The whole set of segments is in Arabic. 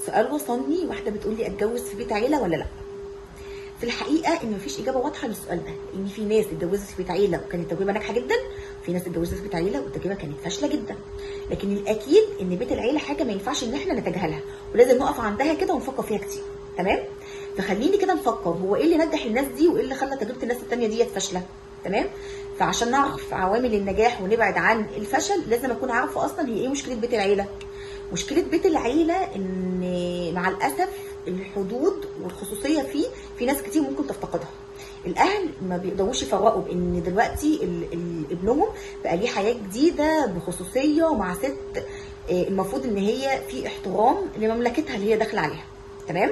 سؤال وصلني، واحده بتقول لي اتجوز في بيت عيله ولا لا؟ في الحقيقه ان مفيش اجابه واضحه للسؤال ده، لان في ناس اتجوزت في بيت عيله وكانت تجربه ناجحه جدا، في ناس اتجوزت في بيت عيله والتجربه كانت فاشله جدا. لكن الاكيد ان بيت العيله حاجه ما ينفعش ان احنا نتجاهلها، ولازم نقف عندها كده ونفكر فيها كتير. تمام؟ فخليني كده نفكر هو ايه اللي نجح الناس دي وايه اللي خلى تجربه الناس الثانيه ديت فاشله. تمام؟ فعشان نعرف عوامل النجاح ونبعد عن الفشل لازم اكون عارفه اصلا هي ايه مشكله بيت العيله. مشكله بيت العيله ان مع الاسف الحدود والخصوصيه فيه في ناس كتير ممكن تفتقدها. الاهل ما بيقدروش يفرقوا بان دلوقتي ابنهم بقى ليه حياه جديده بخصوصيه مع ست المفروض ان هي في احترام لمملكتها اللي هي داخله عليها. تمام؟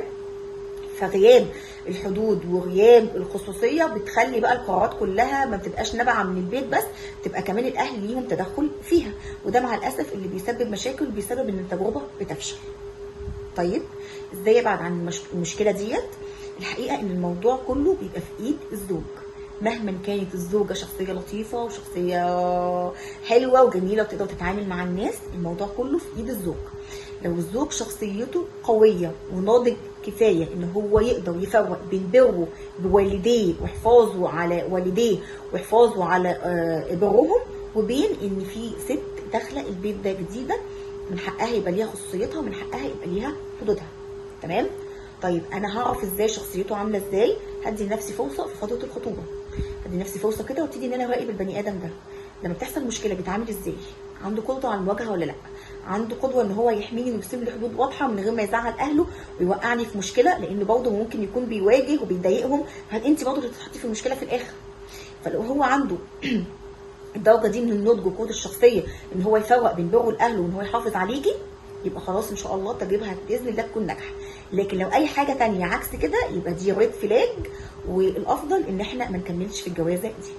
فغياب الحدود وغياب الخصوصيه بتخلي بقى القرارات كلها ما بتبقاش نابعه من البيت بس، تبقى كمان الاهل ليهم تدخل فيها، وده مع الاسف اللي بيسبب مشاكل، بيسبب ان التجربه بتفشل. طيب ازاي ابعد عن المشكله ديت؟ الحقيقه ان الموضوع كله بيبقى في ايد الزوج. مهما كانت الزوجه شخصيه لطيفه وشخصيه حلوه وجميله وتقدر تتعامل مع الناس، الموضوع كله في ايد الزوج. لو الزوج شخصيته قويه وناضج كفايه ان هو يقدر يفرق بين بره بوالديه وحفاظه على والديه وحفاظه على برهم، وبين ان في ست داخله البيت ده جديده من حقها يبقى ليها خصوصيتها ومن حقها يبقى ليها حدودها. تمام؟ طيب انا هعرف ازاي شخصيته عامله ازاي؟ هدي لنفسي فرصه في فتره الخطوبه، هدي لنفسي فرصه كده وابتدي ان انا اراقب البني ادم ده لما بتحصل مشكله بيتعامل ازاي، عنده قدره على المواجهه ولا لا، عنده قدوه ان هو يحميني ويرسم لي حدود واضحه من غير ما يزعل اهله ويوقعني في مشكله، لانه برضه ممكن يكون بيواجه وبيضايقهم، انت برضه اللي تتحطي في المشكله في الاخر. فلو هو عنده الدرجه دي من النضج وقوه الشخصيه ان هو يفرق بين بره الاهل وان هو يحافظ عليكي، يبقى خلاص ان شاء الله التجربه باذن الله تكون ناجحه. لكن لو اي حاجه تانية عكس كده يبقى دي ريد فلاج، والافضل ان احنا ما نكملش في الجوازه دي.